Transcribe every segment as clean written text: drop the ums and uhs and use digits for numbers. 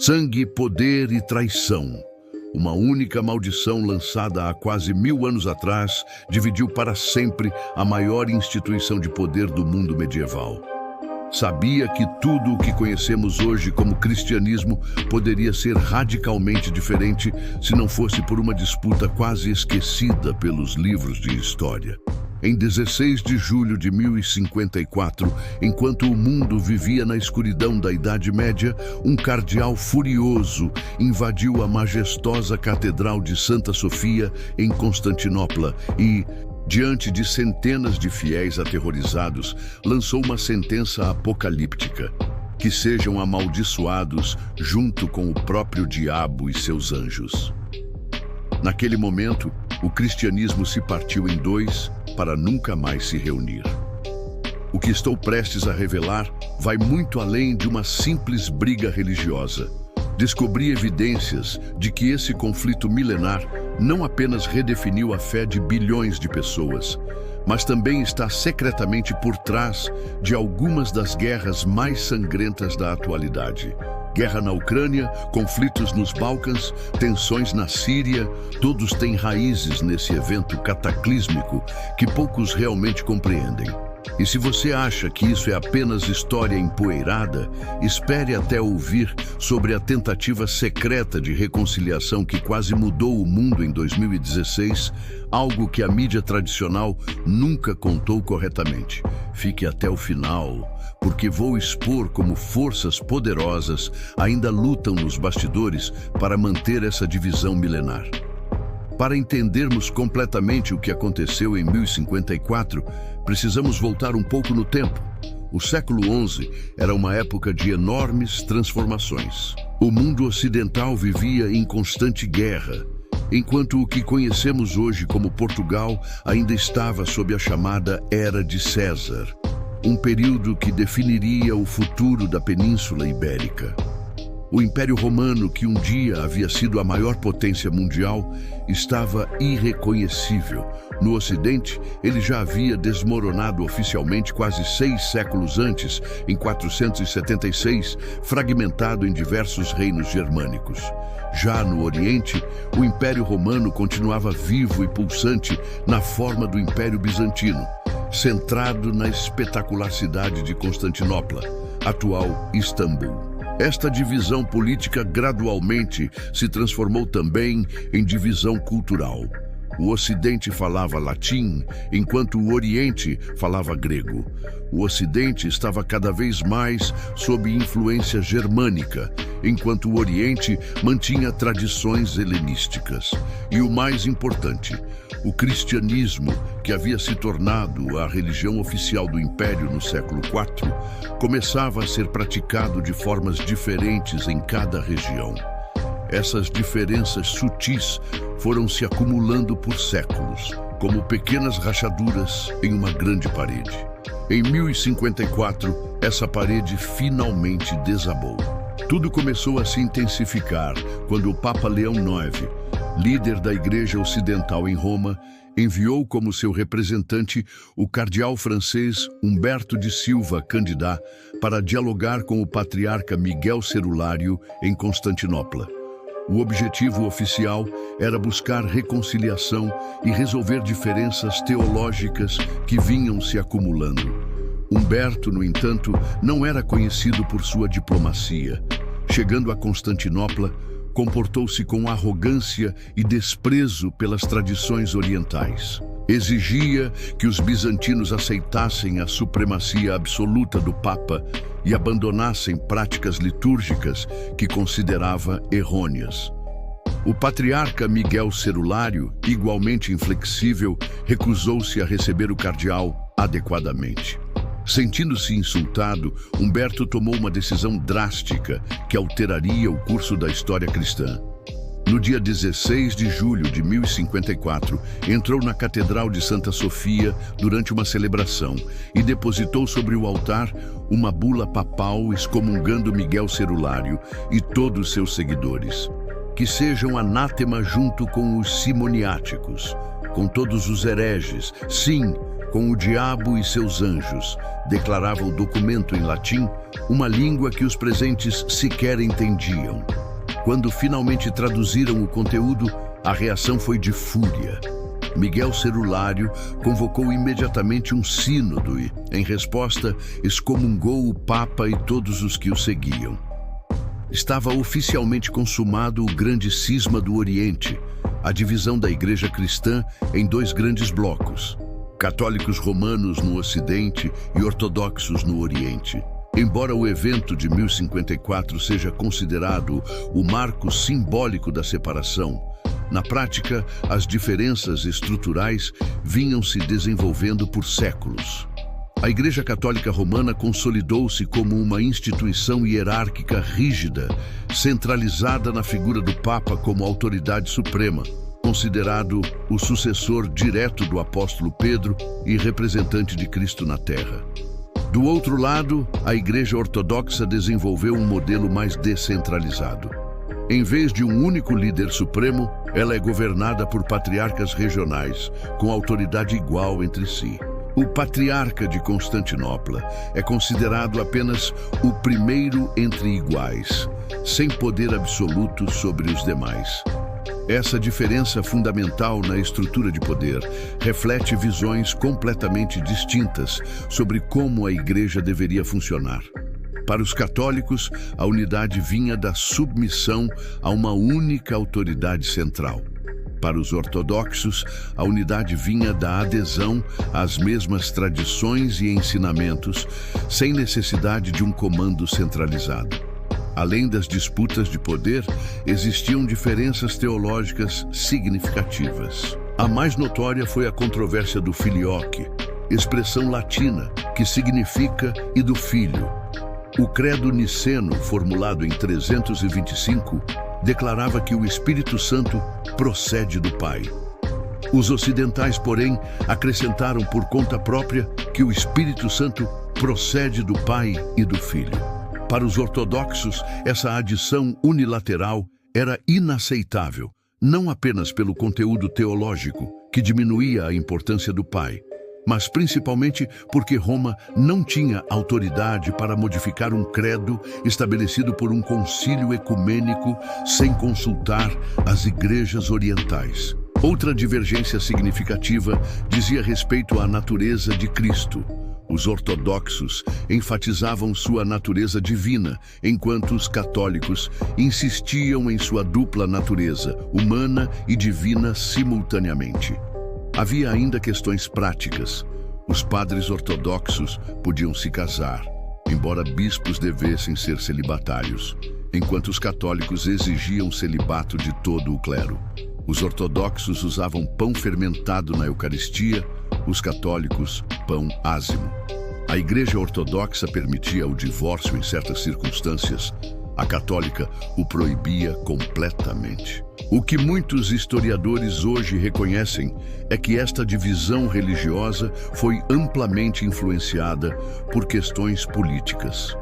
Sangue, poder e traição. Uma única maldição lançada há quase 1000 anos atrás dividiu para sempre a maior instituição de poder do mundo medieval. Sabia que tudo o que conhecemos hoje como cristianismo poderia ser radicalmente diferente se não fosse por uma disputa quase esquecida pelos livros de história. Em 16 de julho de 1054, enquanto o mundo vivia na escuridão da Idade Média, um cardeal furioso invadiu a majestosa Catedral de Santa Sofia, em Constantinopla, e, diante de centenas de fiéis aterrorizados, lançou uma sentença apocalíptica: que sejam amaldiçoados junto com o próprio diabo e seus anjos. Naquele momento, o cristianismo se partiu em dois para nunca mais se reunir. O que estou prestes a revelar vai muito além de uma simples briga religiosa. Descobri evidências de que esse conflito milenar não apenas redefiniu a fé de bilhões de pessoas, mas também está secretamente por trás de algumas das guerras mais sangrentas da atualidade. Guerra na Ucrânia, conflitos nos Balcãs, tensões na Síria, todos têm raízes nesse evento cataclísmico que poucos realmente compreendem. E se você acha que isso é apenas história empoeirada, espere até ouvir sobre a tentativa secreta de reconciliação que quase mudou o mundo em 2016, algo que a mídia tradicional nunca contou corretamente. Fique até o final, porque vou expor como forças poderosas ainda lutam nos bastidores para manter essa divisão milenar. Para entendermos completamente o que aconteceu em 1054, precisamos voltar um pouco no tempo. O século XI era uma época de enormes transformações. O mundo ocidental vivia em constante guerra, enquanto o que conhecemos hoje como Portugal ainda estava sob a chamada Era de César, um período que definiria o futuro da Península Ibérica. O Império Romano, que um dia havia sido a maior potência mundial, estava irreconhecível. No Ocidente, ele já havia desmoronado oficialmente quase 6 séculos antes, em 476, fragmentado em diversos reinos germânicos. Já no Oriente, o Império Romano continuava vivo e pulsante na forma do Império Bizantino, centrado na espetacular cidade de Constantinopla, atual Istambul. Esta divisão política gradualmente se transformou também em divisão cultural. O Ocidente falava latim, enquanto o Oriente falava grego. O Ocidente estava cada vez mais sob influência germânica, enquanto o Oriente mantinha tradições helenísticas. E o mais importante, o cristianismo, que havia se tornado a religião oficial do Império no século IV, começava a ser praticado de formas diferentes em cada região. Essas diferenças sutis foram se acumulando por séculos, como pequenas rachaduras em uma grande parede. Em 1054, essa parede finalmente desabou. Tudo começou a se intensificar quando o Papa Leão IX, líder da Igreja Ocidental em Roma, enviou como seu representante o cardeal francês Humberto de Silva Candidá para dialogar com o patriarca Miguel Cerulário em Constantinopla. O objetivo oficial era buscar reconciliação e resolver diferenças teológicas que vinham se acumulando. Humberto, no entanto, não era conhecido por sua diplomacia. Chegando a Constantinopla, comportou-se com arrogância e desprezo pelas tradições orientais. Exigia que os bizantinos aceitassem a supremacia absoluta do Papa e abandonassem práticas litúrgicas que considerava errôneas. O patriarca Miguel Cerulário, igualmente inflexível, recusou-se a receber o cardeal adequadamente. Sentindo-se insultado, Humberto tomou uma decisão drástica que alteraria o curso da história cristã. No dia 16 de julho de 1054, entrou na Catedral de Santa Sofia durante uma celebração e depositou sobre o altar uma bula papal excomungando Miguel Cerulário e todos seus seguidores. Que sejam anátema junto com os simoniáticos, com todos os hereges, sim, com o diabo e seus anjos, declarava o documento em latim, uma língua que os presentes sequer entendiam. Quando finalmente traduziram o conteúdo, a reação foi de fúria. Miguel Cerulário convocou imediatamente um sínodo e, em resposta, excomungou o Papa e todos os que o seguiam. Estava oficialmente consumado o grande cisma do Oriente, a divisão da Igreja cristã em dois grandes blocos: católicos romanos no Ocidente e ortodoxos no Oriente. Embora o evento de 1054 seja considerado o marco simbólico da separação, na prática, as diferenças estruturais vinham se desenvolvendo por séculos. A Igreja Católica Romana consolidou-se como uma instituição hierárquica rígida, centralizada na figura do Papa como autoridade suprema, considerado o sucessor direto do apóstolo Pedro e representante de Cristo na Terra. Do outro lado, a Igreja Ortodoxa desenvolveu um modelo mais descentralizado. Em vez de um único líder supremo, ela é governada por patriarcas regionais, com autoridade igual entre si. O patriarca de Constantinopla é considerado apenas o primeiro entre iguais, sem poder absoluto sobre os demais. Essa diferença fundamental na estrutura de poder reflete visões completamente distintas sobre como a Igreja deveria funcionar. Para os católicos, a unidade vinha da submissão a uma única autoridade central. Para os ortodoxos, a unidade vinha da adesão às mesmas tradições e ensinamentos, sem necessidade de um comando centralizado. Além das disputas de poder, existiam diferenças teológicas significativas. A mais notória foi a controvérsia do filioque, expressão latina que significa "e do filho". O credo niceno, formulado em 325, declarava que o Espírito Santo procede do Pai. Os ocidentais, porém, acrescentaram por conta própria que o Espírito Santo procede do Pai e do Filho. Para os ortodoxos, essa adição unilateral era inaceitável, não apenas pelo conteúdo teológico, que diminuía a importância do Pai, mas principalmente porque Roma não tinha autoridade para modificar um credo estabelecido por um concílio ecumênico sem consultar as igrejas orientais. Outra divergência significativa dizia respeito à natureza de Cristo. Os ortodoxos enfatizavam sua natureza divina, enquanto os católicos insistiam em sua dupla natureza, humana e divina simultaneamente. Havia ainda questões práticas. Os padres ortodoxos podiam se casar, embora bispos devessem ser celibatários, enquanto os católicos exigiam celibato de todo o clero. Os ortodoxos usavam pão fermentado na Eucaristia, os católicos, pão ázimo. A Igreja Ortodoxa permitia o divórcio em certas circunstâncias. A católica o proibia completamente. O que muitos historiadores hoje reconhecem é que esta divisão religiosa foi amplamente influenciada por questões políticas.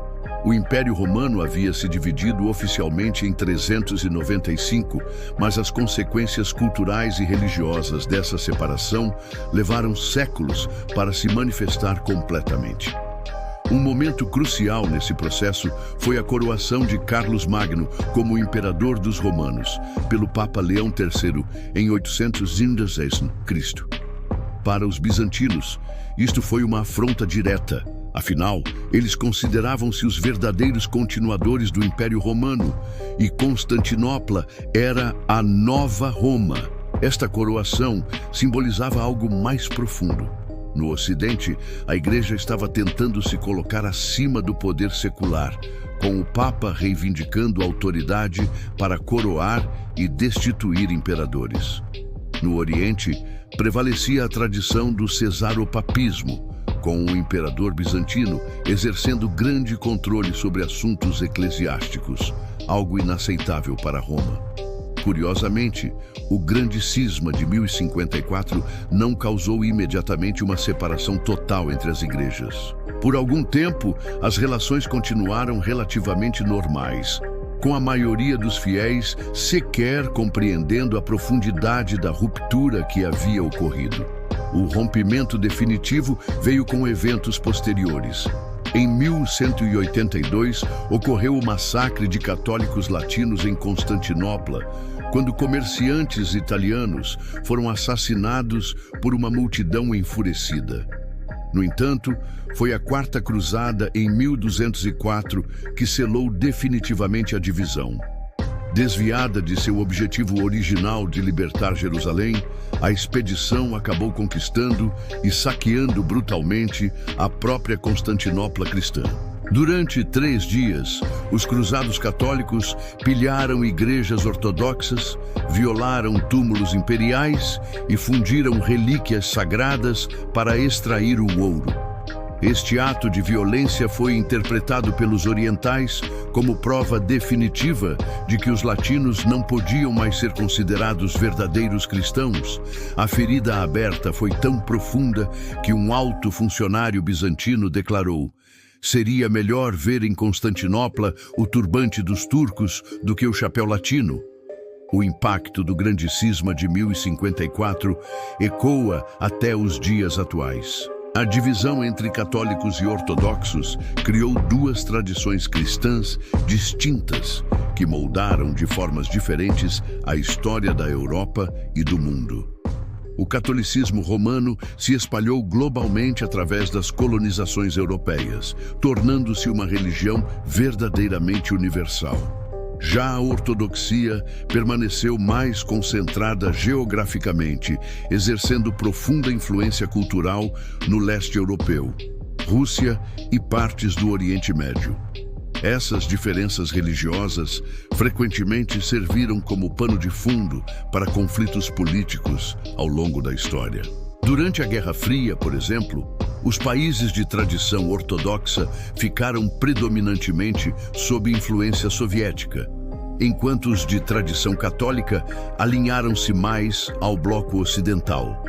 O Império Romano havia se dividido oficialmente em 395, mas as consequências culturais e religiosas dessa separação levaram séculos para se manifestar completamente. Um momento crucial nesse processo foi a coroação de Carlos Magno como imperador dos romanos, pelo Papa Leão III, em 816 Cristo. Para os bizantinos, isto foi uma afronta direta. Afinal, eles consideravam-se os verdadeiros continuadores do Império Romano, e Constantinopla era a nova Roma. Esta coroação simbolizava algo mais profundo. No Ocidente, a Igreja estava tentando se colocar acima do poder secular, com o Papa reivindicando autoridade para coroar e destituir imperadores. No Oriente, prevalecia a tradição do cesaropapismo, com o imperador bizantino exercendo grande controle sobre assuntos eclesiásticos, algo inaceitável para Roma. Curiosamente, o grande cisma de 1054 não causou imediatamente uma separação total entre as igrejas. Por algum tempo, as relações continuaram relativamente normais, com a maioria dos fiéis sequer compreendendo a profundidade da ruptura que havia ocorrido. O rompimento definitivo veio com eventos posteriores. Em 1182, ocorreu o massacre de católicos latinos em Constantinopla, quando comerciantes italianos foram assassinados por uma multidão enfurecida. No entanto, foi a Quarta Cruzada, em 1204, que selou definitivamente a divisão. Desviada de seu objetivo original de libertar Jerusalém, a expedição acabou conquistando e saqueando brutalmente a própria Constantinopla cristã. Durante 3 dias, os cruzados católicos pilharam igrejas ortodoxas, violaram túmulos imperiais e fundiram relíquias sagradas para extrair o ouro. Este ato de violência foi interpretado pelos orientais como prova definitiva de que os latinos não podiam mais ser considerados verdadeiros cristãos. A ferida aberta foi tão profunda que um alto funcionário bizantino declarou: "Seria melhor ver em Constantinopla o turbante dos turcos do que o chapéu latino." O impacto do grande cisma de 1054 ecoa até os dias atuais. A divisão entre católicos e ortodoxos criou 2 tradições cristãs distintas que moldaram de formas diferentes a história da Europa e do mundo. O catolicismo romano se espalhou globalmente através das colonizações europeias, tornando-se uma religião verdadeiramente universal. Já a ortodoxia permaneceu mais concentrada geograficamente, exercendo profunda influência cultural no leste europeu, Rússia e partes do Oriente Médio. Essas diferenças religiosas frequentemente serviram como pano de fundo para conflitos políticos ao longo da história. Durante a Guerra Fria, por exemplo, os países de tradição ortodoxa ficaram predominantemente sob influência soviética, enquanto os de tradição católica alinharam-se mais ao bloco ocidental.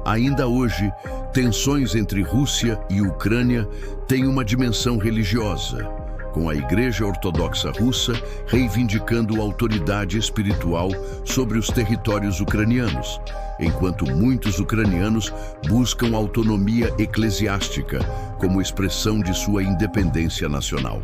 Ainda hoje, tensões entre Rússia e Ucrânia têm uma dimensão religiosa, com a Igreja Ortodoxa Russa reivindicando autoridade espiritual sobre os territórios ucranianos, enquanto muitos ucranianos buscam autonomia eclesiástica como expressão de sua independência nacional.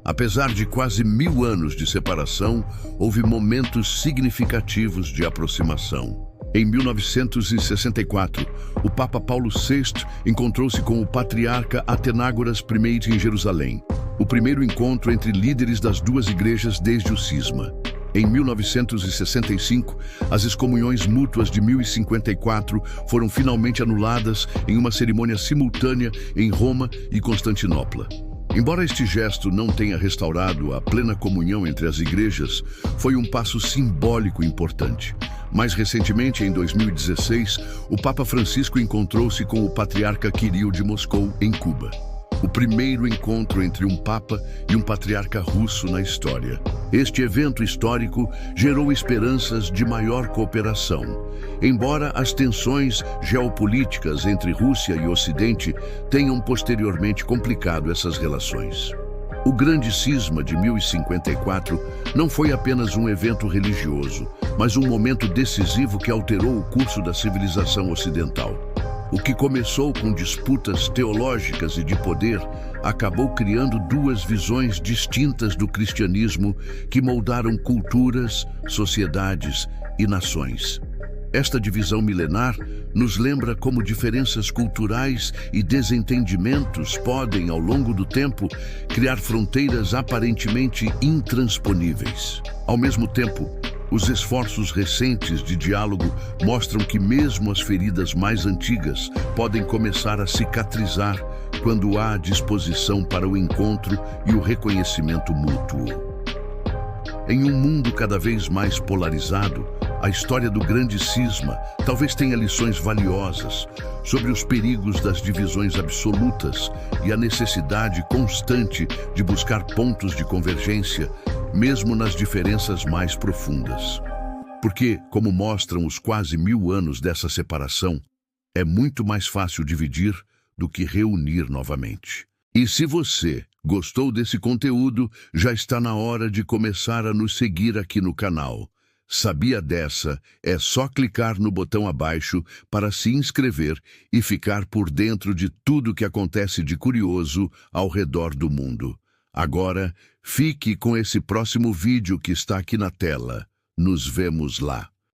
Apesar de quase 1000 anos de separação, houve momentos significativos de aproximação. Em 1964, o Papa Paulo VI encontrou-se com o patriarca Atenágoras I em Jerusalém, o primeiro encontro entre líderes das 2 igrejas desde o cisma. Em 1965, as excomunhões mútuas de 1054 foram finalmente anuladas em uma cerimônia simultânea em Roma e Constantinopla. Embora este gesto não tenha restaurado a plena comunhão entre as igrejas, foi um passo simbólico importante. Mais recentemente, em 2016, o Papa Francisco encontrou-se com o patriarca Kirill de Moscou, em Cuba. O primeiro encontro entre um papa e um patriarca russo na história. Este evento histórico gerou esperanças de maior cooperação, embora as tensões geopolíticas entre Rússia e Ocidente tenham posteriormente complicado essas relações. O Grande Cisma de 1054 não foi apenas um evento religioso, mas um momento decisivo que alterou o curso da civilização ocidental. O que começou com disputas teológicas e de poder acabou criando 2 visões distintas do cristianismo que moldaram culturas, sociedades e nações. Esta divisão milenar nos lembra como diferenças culturais e desentendimentos podem, ao longo do tempo, criar fronteiras aparentemente intransponíveis. Ao mesmo tempo, os esforços recentes de diálogo mostram que mesmo as feridas mais antigas podem começar a cicatrizar quando há disposição para o encontro e o reconhecimento mútuo. Em um mundo cada vez mais polarizado, a história do Grande Cisma talvez tenha lições valiosas sobre os perigos das divisões absolutas e a necessidade constante de buscar pontos de convergência, mesmo nas diferenças mais profundas. Porque, como mostram os quase 1000 anos dessa separação, é muito mais fácil dividir do que reunir novamente. E se você gostou desse conteúdo, já está na hora de começar a nos seguir aqui no canal. Sabia dessa? É só clicar no botão abaixo para se inscrever e ficar por dentro de tudo que acontece de curioso ao redor do mundo. Agora, fique com esse próximo vídeo que está aqui na tela. Nos vemos lá.